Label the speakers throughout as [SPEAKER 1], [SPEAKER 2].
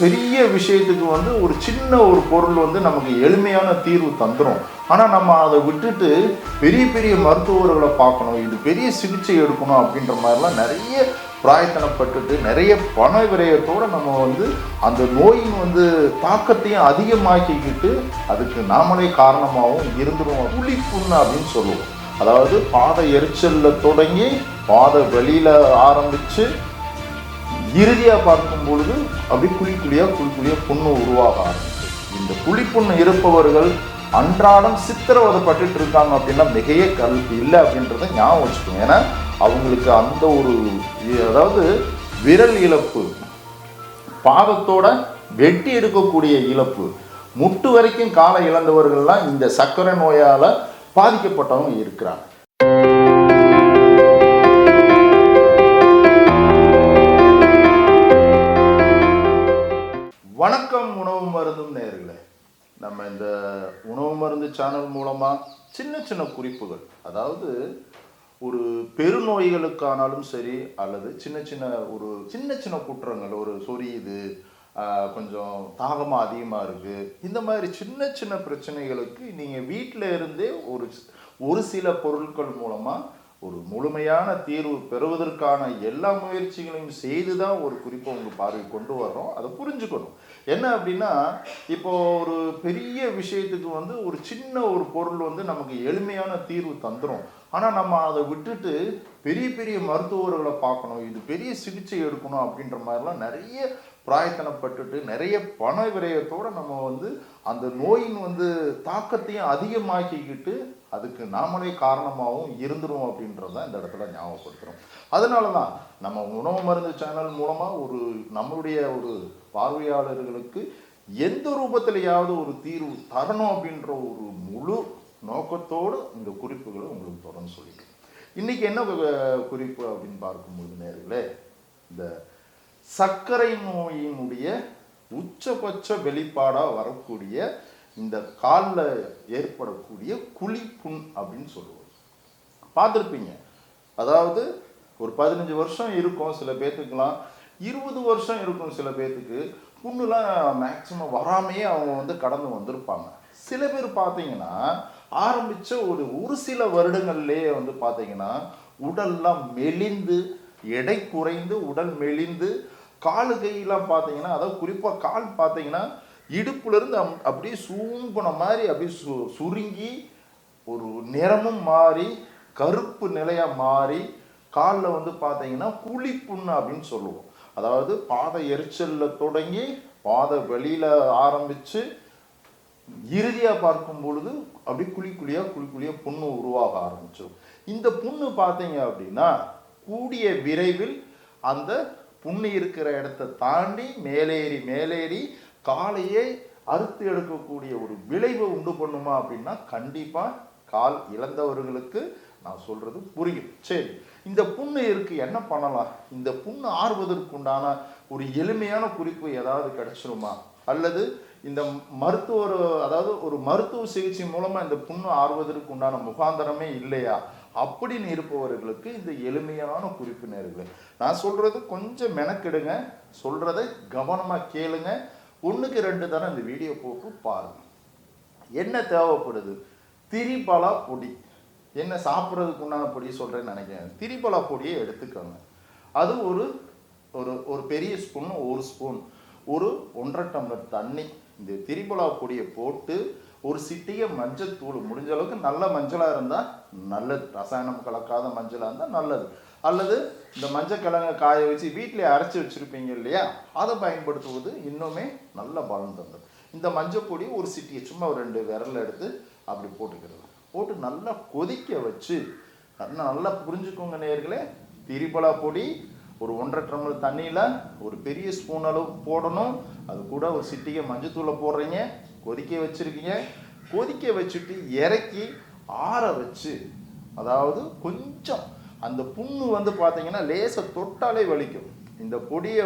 [SPEAKER 1] பெரிய விஷயத்துக்கு ஒரு சின்ன ஒரு பொருள் நமக்கு எளிமையான தீர்வு தந்துடும். ஆனால் நம்ம அதை விட்டுட்டு பெரிய பெரிய மருத்துவர்களை பார்க்கணும், இது பெரிய சிகிச்சை எடுக்கணும் அப்படின்ற மாதிரிலாம் நிறைய பிராயத்தனப்பட்டுட்டு நிறைய பண விரயத்தோடு நம்ம அந்த நோயின் தாக்கத்தையும் அதிகமாக்கிக்கிட்டு அதுக்கு நாமளே காரணமாகவும் இருந்துருவோம். புலிப்புண்ணு அப்படின்னு சொல்லுவோம். அதாவது பாத எரிச்சலில் தொடங்கி பாத வெளியில் ஆரம்பித்து இறுதியாக பார்க்கும் பொழுது அப்படி குழிக்குழியாக புண்ணு உருவாக ஆரம்பிச்சு. இந்த புலிப்புண்ணு இருப்பவர்கள் அன்றாடம் சித்திரவதைப்பட்டு இருக்காங்க அப்படின்னா மிகையே இல்லை அப்படின்றத ஞாபகம் வச்சுக்கோங்க. ஏன்னா அவங்களுக்கு அந்த ஒரு அதாவது விரல் இழப்பு, பாதத்தோட வெட்டி எடுக்கக்கூடிய இழப்பு, முட்டு வரைக்கும் காலை இழந்தவர்கள்லாம் இந்த சர்க்கரை நோயால் பாதிக்கப்பட்டவங்க இருக்கிறாங்க. வணக்கம் உணவு மருந்தும் நேயர்களே. நம்ம இந்த உணவு மருந்து சேனல் மூலமாக சின்ன குறிப்புகள், அதாவது ஒரு பெருநோய்களுக்கானாலும் சரி அல்லது சின்ன குற்றங்கள், ஒரு சொரியுது, கொஞ்சம் தாகமாக அதிகமாக இருக்குது, இந்த மாதிரி சின்ன பிரச்சனைகளுக்கு நீங்கள் வீட்டில் இருந்தே ஒரு சில பொருட்கள் மூலமாக ஒரு முழுமையான தீர்வு பெறுவதற்கான எல்லா முயற்சிகளையும் செய்து தான் ஒரு குறிப்பை உங்கள் பார்வை கொண்டு வர்றோம். அதை புரிஞ்சுக்கணும். என்ன அப்படின்னா, இப்போ ஒரு பெரிய விஷயத்துக்கு ஒரு சின்ன ஒரு பொருள் நமக்கு எளிமையான தீர்வு தந்துடும். ஆனால் நம்ம அதை விட்டுட்டு பெரிய பெரிய மருத்துவர்களை பார்க்கணும், இது பெரிய சிகிச்சை எடுக்கணும் அப்படின்ற மாதிரிலாம் நிறைய பிராயத்தனப்பட்டுட்டு நிறைய பண விரயத்தோடு நம்ம அந்த நோயின் தாக்கத்தையும் அதிகமாக்கிக்கிட்டு அதுக்கு நாமளே காரணமாகவும் இருந்துரும் அப்படின்றதான் இந்த இடத்துல ஞாபகப்படுத்துகிறோம். அதனால தான் நம்ம உணவு மருந்து சேனல் மூலமாக நம்மளுடைய ஒரு பார்வையாளர்களுக்கு எந்த ரூபத்திலேயாவது ஒரு தீர்வு தரணும் அப்படின்ற ஒரு முழு நோக்கத்தோடு இந்த குறிப்புகளை உங்களுக்கு தொடர்ந்து சொல்லிக்கிறேன். இன்னைக்கு என்ன குறிப்பு அப்படின்னு பார்க்கும்போது நேர்களே, இந்த சர்க்கரை நோயினுடைய உச்சபட்ச வெளிப்பாடாக வரக்கூடிய இந்த காலில் ஏற்படக்கூடிய குழிப்புண் அப்படின்னு சொல்லுவோம். பார்த்துருப்பீங்க. அதாவது ஒரு 15 வருஷம் இருக்கும் சில பேர்த்துக்கெல்லாம், 20 வருஷம் இருக்கும் சில பேர்த்துக்கு. புண்ணுலாம் மேக்சிமம் வராமையே அவங்க கடந்து வந்திருப்பாங்க. சில பேர் பார்த்தீங்கன்னா ஆரம்பித்த ஒரு சில வருடங்கள்லேயே பார்த்தீங்கன்னா உடல்லாம் மெலிந்து, எடை குறைந்து, உடல் மெலிந்து, காலு கையெல்லாம் பார்த்தீங்கன்னா, அதாவது குறிப்பாக கால் பார்த்தீங்கன்னா இடுப்புலேருந்து அப்படியே சூம்புன மாதிரி அப்படியே சுருங்கி ஒரு நிறமும் மாறி கருப்பு நிலையாக மாறி காலில் பார்த்தீங்கன்னா குழிப்புண்ணு அப்படின்னு சொல்லுவோம். அதாவது பாத எரிச்சலில் தொடங்கி பாத வெளியில் ஆரம்பித்து இறுதியாக பார்க்கும் பொழுது அப்படி குழிக்குழியாக புண்ணு உருவாக ஆரம்பிச்சிடும். இந்த புண்ணு பார்த்தீங்க அப்படின்னா கூடிய விரைவில் அந்த புண்ணு இருக்கிற இடத்த தாண்டி மேலேறி காலையே அறுத்து எடுக்கக்கூடிய ஒரு விளைவை உண்டு பண்ணுமா அப்படின்னா கண்டிப்பாக கால் இழந்தவர்களுக்கு நான் சொல்றது புரியும். சரி, இந்த புண்ணு இருக்கு, என்ன பண்ணலாம்? இந்த புண்ணு ஆறுவதற்குண்டான ஒரு எளிமையான குறிப்பு ஏதாவது கிடைச்சிருமா? அல்லது இந்த அதாவது ஒரு மருத்துவ சிகிச்சை மூலமா இந்த புண்ணு ஆறுவதற்கு உண்டான முகாந்தரமே இல்லையா அப்படின்னு இருப்பவர்களுக்கு இந்த எளிமையான குறிப்பு நேர்களே. நான் சொல்றது கொஞ்சம் மெனக்கெடுங்க, சொல்றதை கவனமா கேளுங்க. 1க்கு 2 தடவை இந்த வீடியோ போட்டு பாருங்க. என்ன தேவைப்படுது? திரிபலா பொடி. என்ன சாப்பிட்றதுக்கு உண்டான பொடி சொல்றேன்னு நினைக்கிறேன். திரிபலா பொடியை எடுத்துக்கோங்க. அது ஒரு பெரிய ஸ்பூன், 1 ஸ்பூன், ஒரு 1.5 டம்ளர் தண்ணி. இந்த திரிபலா பொடியை போட்டு ஒரு சிட்டிகை மஞ்சள் தூள், முடிஞ்ச அளவுக்கு நல்ல மஞ்சளாக இருந்தால் நல்லது, ரசாயனம் கலக்காத மஞ்சளாக இருந்தால் நல்லது. அல்லது இந்த மஞ்சள் கிழங்க காய வச்சு வீட்டிலே அரைச்சி வச்சுருப்பீங்க இல்லையா, அதை பயன்படுத்துவது இன்னுமே நல்ல பலன் தந்தது. இந்த மஞ்சள் பொடி ஒரு சிட்டியை சும்மா 2 விரல் எடுத்து அப்படி போட்டுக்கிறது, போட்டு நல்லா கொதிக்க வச்சு நல்லா புரிஞ்சுக்கோங்க நேயர்களே. திரிபலா பொடி ஒரு 1.5 டம்ளர் தண்ணியில் ஒரு பெரிய ஸ்பூன் அளவு போடணும். அது கூட ஒரு சிட்டிகை மஞ்சத்தூளை போடுறீங்க, கொதிக்க வச்சுருக்கீங்க. கொதிக்க வச்சுட்டு இறக்கி ஆற வச்சு, அதாவது கொஞ்சம் அந்த புண்ணு பார்த்தீங்கன்னா லேசை தொட்டாலே வலிக்கும். இந்த பொடியை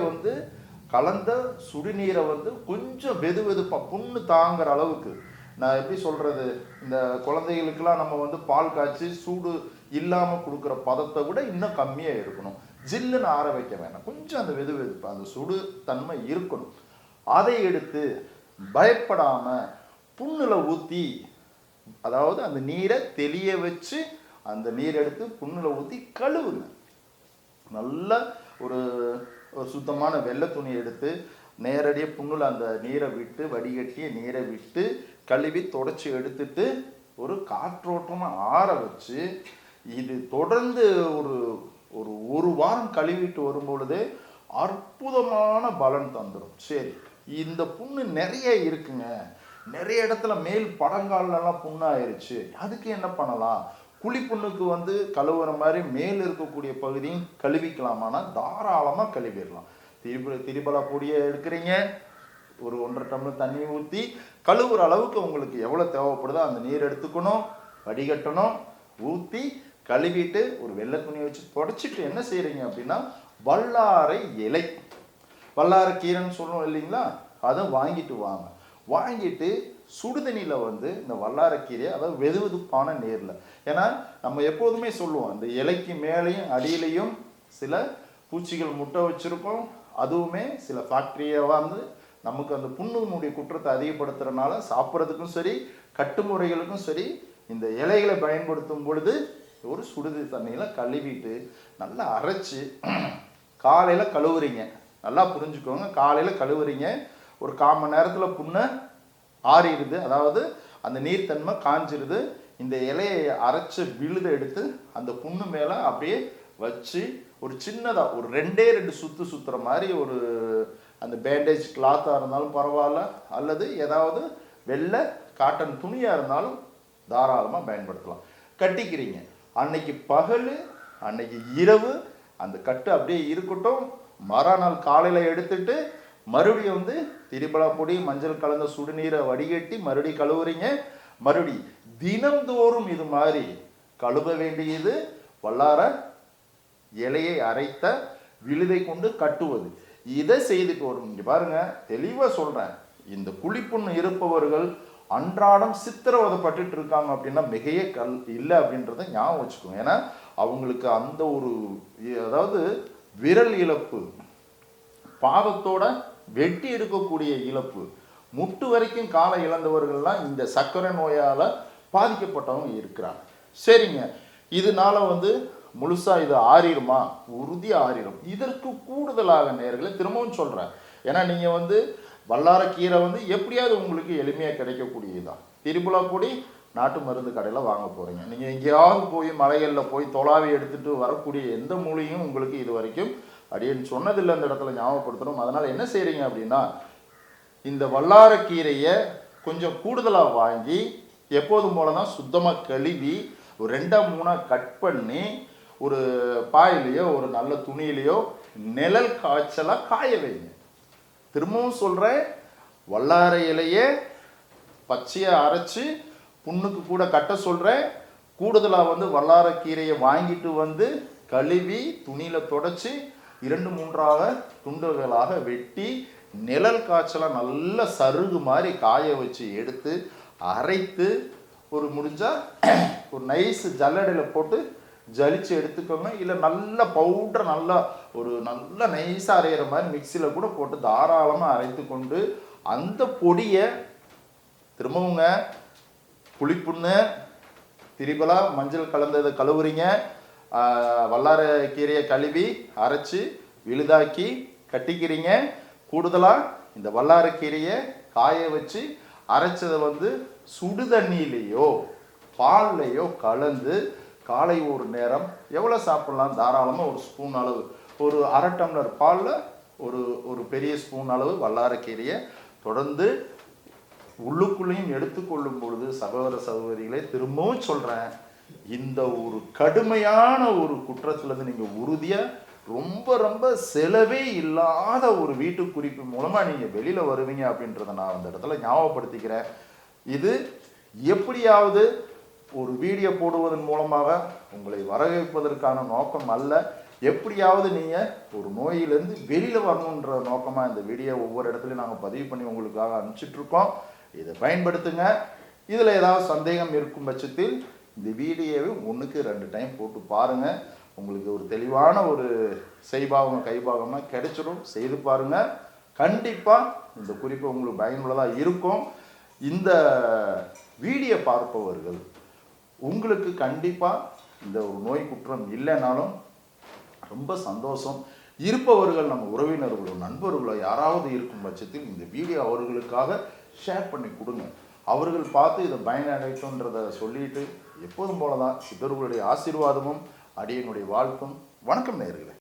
[SPEAKER 1] கலந்த சுடுநீரை கொஞ்சம் வெதுப்பாக புண்ணு தாங்குற அளவுக்கு, நான் எப்படி சொல்கிறது, இந்த குழந்தைகளுக்கெல்லாம் நம்ம பால் காய்ச்சி சூடு இல்லாமல் கொடுக்குற பதத்தை விட இன்னும் கம்மியாக இருக்கணும். ஜில்லுன்னு ஆற வைக்க வேணாம், கொஞ்சம் அந்த வெதுப்பு அந்த சுடு தன்மை இருக்கணும். அதை எடுத்து பயப்படாம புண்ணுல ஊற்றி, அதாவது அந்த நீரை தெளிய வச்சு அந்த நீரை எடுத்து புண்ணுல ஊற்றி கழுவுங்க. நல்ல ஒரு சுத்தமான வெள்ளை துணி எடுத்து நேரடியாக புண்ணுல அந்த நீரை விட்டு, வடிகட்டிய நீரை விட்டு கழுவி தொடச்சி எடுத்துட்டு ஒரு காற்றோட்டமாக ஆற வச்சு, இது தொடர்ந்து ஒரு ஒரு ஒரு வாரம் கழுவிட்டு வரும்பொழுது அற்புதமான பலன் தந்துடும். சரி, இந்த புண்ணு நிறைய இருக்குங்க, நிறைய இடத்துல மேல் படங்காலெல்லாம் புண்ணாயிருச்சு, அதுக்கு என்ன பண்ணலாம்? குழிப்புண்ணுக்கு கழுவுற மாதிரி மேல் இருக்கக்கூடிய பகுதியும் கழுவிக்கலாமான்னா தாராளமாக கழுவிடலாம். திரிபலா பொடியை எடுக்கிறீங்க, ஒரு 1.5 டம்ளர் தண்ணி ஊற்றி கழுவுற அளவுக்கு உங்களுக்கு எவ்வளோ தேவைப்படுதோ அந்த நீர் எடுத்துக்கணும், வடிகட்டணும், ஊற்றி கழுவிட்டு ஒரு வெள்ளை துணியை வச்சு தொடச்சிட்டு என்ன செய்கிறீங்க அப்படின்னா, வல்லாரை இலை, வல்லாரை கீரைன்னு சொல்லுவோம் இல்லைங்களா, அதை வாங்கிட்டு வாங்க. வாங்கிட்டு சுடுதண்ணியில் இந்த வல்லாரக்கீரையை, அதாவது வெது வெதுப்பான நீரில், ஏன்னா நம்ம எப்போதுமே சொல்லுவோம் அந்த இலைக்கு மேலேயும் அடியிலையும் சில பூச்சிகள் முட்டை வச்சுருக்கோம், அதுவுமே சில ஃபேக்ட்ரியை நமக்கு அந்த புண்ணுனுடைய குற்றத்தை அதிகப்படுத்துறதுனால சாப்பிட்றதுக்கும் சரி கட்டுமுறைகளுக்கும் சரி இந்த இலைகளை பயன்படுத்தும் பொழுது ஒரு சுடுதி தண்ணியில் கழுவிட்டு நல்லா அரைச்சி காலையில் கழுவுறீங்க. நல்லா புரிஞ்சுக்கோங்க, காலையில் கழுவுறீங்க, ஒரு 1/4 மணி நேரத்தில் புண்ணை ஆறிடுது, அதாவது அந்த நீர்த்தன்மை காஞ்சிருது. இந்த இலையை அரைச்ச விழுதை எடுத்து அந்த புண்ணு மேலே அப்படியே வச்சு ஒரு சின்னதாக ஒரு 2 சுற்று சுற்றுற மாதிரி ஒரு அந்த பேண்டேஜ் கிளாத்தாக இருந்தாலும் பரவாயில்ல, அல்லது ஏதாவது வெள்ளை காட்டன் துணியாக இருந்தாலும் தாராளமாக பயன்படுத்தலாம். கட்டிக்கிறீங்க, அன்னைக்கு பகல் அன்னைக்கு இரவு அந்த கட்டு அப்படியே இருக்கட்டும். மறுநாள் காலையில் எடுத்துட்டு மறுபடியும் திரிபலா பொடி மஞ்சள் கலந்த சுடுநீரை வடிகட்டி மறுபடியும் கழுவுறீங்க. மறுபடி தினந்தோறும் இது மாதிரி கழுவ வேண்டியது வல்லார இலையை அரைத்த விழுதை கொண்டு கட்டுவது. இதை செய்துட்டு வரும். இங்க பாருங்க, தெளிவா சொல்றேன், இந்த குழிப்புண்ணு இருப்பவர்கள் அன்றாடம் சித்திரவதைப்பட்டு இருக்காங்க அப்படின்னா மிகையே இல்லை அப்படின்றத ஞாபகம் வச்சுக்கோங்க. ஏன்னா அவங்களுக்கு அந்த ஒரு, அதாவது விரல் இழப்பு, பாதத்தோட வெட்டி எடுக்கக்கூடிய இழப்பு, முட்டு வரைக்கும் காலை இழந்தவர்கள்லாம் இந்த சர்க்கரை நோயால் பாதிக்கப்பட்டவங்க இருக்கிறாங்க. சரிங்க, இதனால முழுசா இது ஆறிடுமா? உறுதியாக ஆறிடும். இதற்கு கூடுதலாக நேயர்களை திரும்பவும் சொல்கிறேன், ஏன்னா நீங்கள் வல்லாரக்கீரை எப்படியாவது உங்களுக்கு எளிமையாக கிடைக்கக்கூடியதுதான். திரிபலா பொடி நாட்டு மருந்து கடையில் வாங்க போகிறீங்க. நீங்கள் எங்கேயாவது போய் மலைகளில் போய் தொலாவி எடுத்துகிட்டு வரக்கூடிய எந்த மூலிகையும் உங்களுக்கு இது வரைக்கும் அப்படின்னு சொன்னதில்லை, இந்த இடத்துல ஞாபகப்படுத்தணும். அதனால் என்ன செய்கிறீங்க அப்படின்னா, இந்த வல்லாரக்கீரையை கொஞ்சம் கூடுதலாக வாங்கி எப்போதும் போல தான் சுத்தமாக கழுவி ஒரு 2-3 கட் பண்ணி ஒரு பாயிலையோ ஒரு நல்ல துணியிலையோ நிழல் காய்ச்சலாக காய வைங்க. திரும்பவும் சொல்கிறேன், வல்லார இலையை பச்சையை அரைச்சி புண்ணுக்கு கூட கட்ட சொல்கிறேன். கூடுதலாக வல்லாரக்கீரையை வாங்கிட்டு கழுவி துணியில் தொடச்சி 2-3 துண்டுகளாக வெட்டி நிழல் காய்ச்சலாக நல்ல சருகு மாதிரி காய வச்சு எடுத்து அரைத்து ஒரு முடிஞ்சால் ஒரு நைஸ் ஜல்லடையில் போட்டு ஜலிச்சு எடுத்துக்கோங்க. இல்லை நல்ல பவுடர், நல்லா ஒரு நல்ல நைஸாக அரைகிற மாதிரி மிக்சியில் கூட போட்டு தாராளமாக அரைத்து கொண்டு அந்த பொடியை திரும்பவுங்க புளிப்புண்ணு திரிபலா மஞ்சள் கலந்ததை கழுவுறீங்க, வல்லார கீரையை கழுவி அரைச்சி விழுதாக்கி கட்டிக்கிறீங்க. கூடுதலாக இந்த வல்லார கீரையை காய வச்சு அரைச்சதை சுடு தண்ணியிலையோ பால்லையோ கலந்து காலை ஒரு நேரம் எவ்வளோ சாப்பிட்லாம்? தாராளமாக ஒரு ஸ்பூன் அளவு, ஒரு 1/2 டம்ளர் பாலில் ஒரு பெரிய ஸ்பூன் அளவு வல்லாரக்கீரையை தொடர்ந்து உள்ளுக்குள்ளேயும் எடுத்துக்கொள்ளும் பொழுது சகோதர சகோதரிகளே, திரும்பவும் சொல்கிறேன், இந்த ஒரு கடுமையான ஒரு குற்றத்துலேருந்து நீங்கள் உறுதியாக ரொம்ப ரொம்ப செலவே இல்லாத ஒரு வீட்டு குறிப்பு மூலமாக நீங்கள் வெளியில் வருவீங்க அப்படின்றத நான் அந்த இடத்துல ஞாபகப்படுத்திக்கிறேன். இது எப்படியாவது ஒரு வீடியோ போடுவதன் மூலமாக உங்களை வரவேற்பதற்கான நோக்கம் அல்ல, எப்படியாவது நீங்கள் ஒரு நோயிலேருந்து வெளியில் வரணுன்ற நோக்கமாக இந்த வீடியோ ஒவ்வொரு இடத்துலையும் நாங்கள் பதிவு பண்ணி உங்களுக்காக அனுப்பிச்சிட்ருக்கோம். இதை பயன்படுத்துங்க. இதில் ஏதாவது சந்தேகம் இருக்கும் பட்சத்தில் இந்த வீடியோவை 1க்கு 2 டைம் போட்டு பாருங்கள். உங்களுக்கு ஒரு தெளிவான ஒரு செய்பாகம் கைபாகமாக கிடைச்சிடும். செய்து பாருங்கள், கண்டிப்பாக இந்த குறிப்பு உங்களுக்கு பயனுள்ளதாக இருக்கும். இந்த வீடியோ பார்ப்பவர்கள் உங்களுக்கு கண்டிப்பாக இந்த ஒரு நோய் குற்றம் இல்லைனாலும் ரொம்ப சந்தோஷம். இருப்பவர்கள் நம்ம உறவினர்களோ நண்பர்களோ யாராவது இருக்கும் பட்சத்தில் இந்த வீடியோ அவர்களுக்காக ஷேர் பண்ணி கொடுங்க. அவர்கள் பார்த்து இதை பயனடைக்கும்ன்றதை சொல்லிட்டு எப்போதும் போல தான் சித்தர்களுடைய ஆசீர்வாதமும் அடியனுடைய வாழ்த்தும். வணக்கம் நேயர்களே.